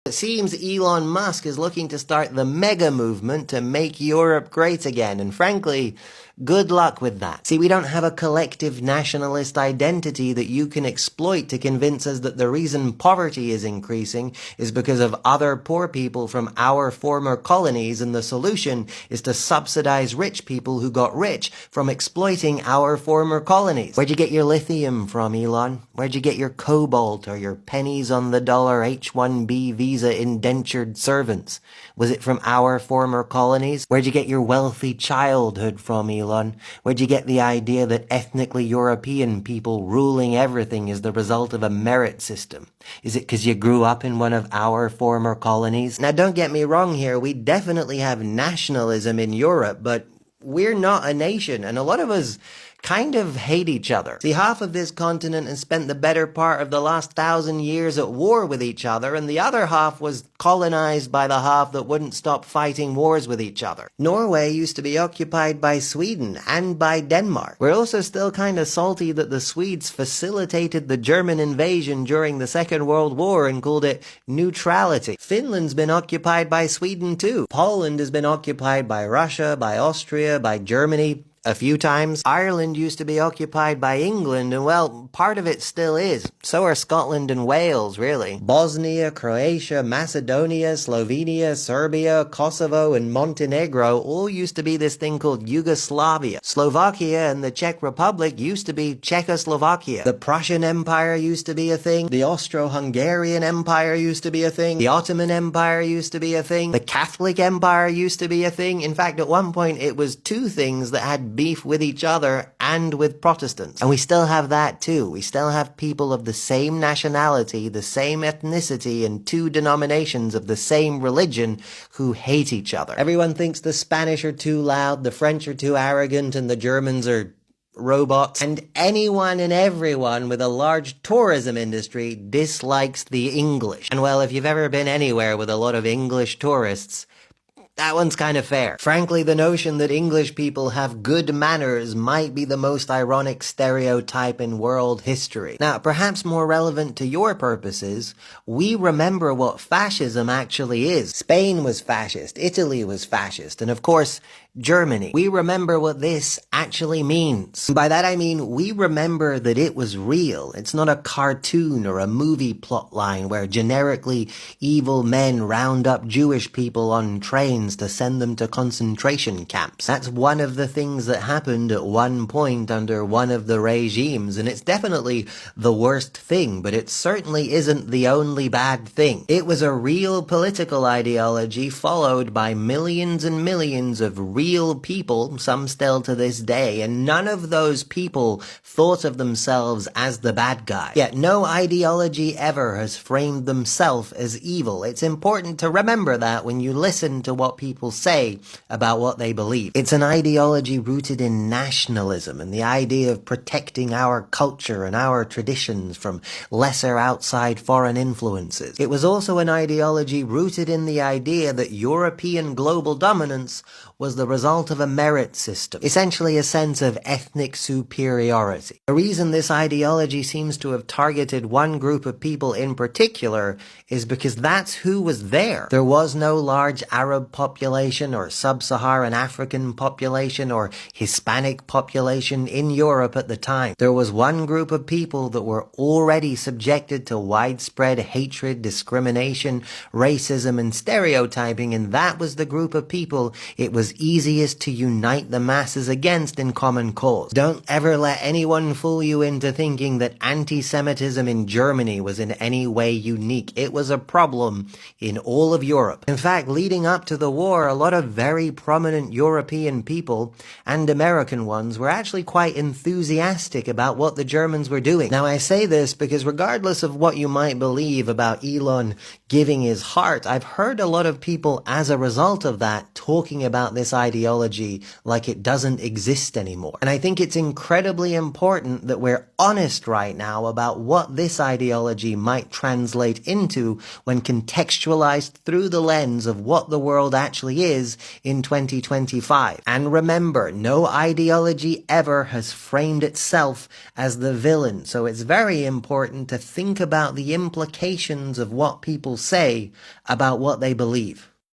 It seems Elon Musk is looking to start the MAGA movement to make Europe great again, and frankly, good luck with that. See, we don't have a collective nationalist identity that you can exploit to convince us that the reason poverty is increasing is because of other poor people from our former colonies, and the solution is to subsidize rich people who got rich from exploiting our former colonies. Where'd you get your lithium from, Elon? Where'd you get your cobalt or your pennies on the dollar H-1B visa indentured servants? Was it from our former colonies? Where'd you get your wealthy childhood from, Elon? Where'd you get the idea that ethnically European people ruling everything is the result of a merit system? Is it because you grew up in one of our former colonies? Now, don't get me wrong here. We definitely have nationalism in Europe, but we're not a nation, and a lot of us kind of hate each other. See, half of this continent has spent the better part of the last 1,000 years at war with each other, and the other half was colonized by the half that wouldn't stop fighting wars with each other. Norway used to be occupied by Sweden and by Denmark. We're also still kind of salty that the Swedes facilitated the German invasion during the Second World War and called it neutrality. Finland's been occupied by Sweden too. Poland has been occupied by Russia, by Austria, by Germany a few times. Ireland used to be occupied by England, and well, part of it still is. So are Scotland and Wales, really. Bosnia, Croatia, Macedonia, Slovenia, Serbia, Kosovo, and Montenegro all used to be this thing called Yugoslavia. Slovakia and the Czech Republic used to be Czechoslovakia. The Prussian Empire used to be a thing. The Austro-Hungarian Empire used to be a thing. The Ottoman Empire used to be a thing. The Catholic Empire used to be a thing. In fact, at one point, it was two things that had beef with each other and with Protestants. And we still have that too. We still have people of the same nationality, the same ethnicity, and two denominations of the same religion who hate each other. Everyone thinks the Spanish are too loud, the French are too arrogant, and the Germans are robots. And anyone and everyone with a large tourism industry dislikes the English. And well, if you've ever been anywhere with a lot of English tourists, that one's kind of fair. Frankly, the notion that English people have good manners might be the most ironic stereotype in world history. Now, perhaps more relevant to your purposes, we remember what fascism actually is. Spain was fascist, Italy was fascist, and of course, Germany. We remember what this actually means. By that I mean, we remember that it was real. It's not a cartoon or a movie plotline where generically evil men round up Jewish people on trains to send them to concentration camps. That's one of the things that happened at one point under one of the regimes, and it's definitely the worst thing, but it certainly isn't the only bad thing. It was a real political ideology followed by millions and millions of real people, some still to this day, and none of those people thought of themselves as the bad guy. Yet no ideology ever has framed themselves as evil. It's important to remember that when you listen to what people say about what they believe. It's an ideology rooted in nationalism and the idea of protecting our culture and our traditions from lesser outside foreign influences. It was also an ideology rooted in the idea that European global dominance was the result of a merit system, essentially a sense of ethnic superiority. The reason this ideology seems to have targeted one group of people in particular is because that's who was there. There was no large Arab population or sub-Saharan African population or Hispanic population in Europe at the time. There was one group of people that were already subjected to widespread hatred, discrimination, racism, and stereotyping, and that was the group of people it was easiest to unite the masses against in common cause. Don't ever let anyone fool you into thinking that anti-Semitism in Germany was in any way unique. It was a problem in all of Europe. In fact, leading up to the war, a lot of very prominent European people and American ones were actually quite enthusiastic about what the Germans were doing. Now, I say this because regardless of what you might believe about Elon giving his heart, I've heard a lot of people as a result of that talking about this idea ideology like it doesn't exist anymore. And I think it's incredibly important that we're honest right now about what this ideology might translate into when contextualized through the lens of what the world actually is in 2025. And remember, no ideology ever has framed itself as the villain, so it's very important to think about the implications of what people say about what they believe.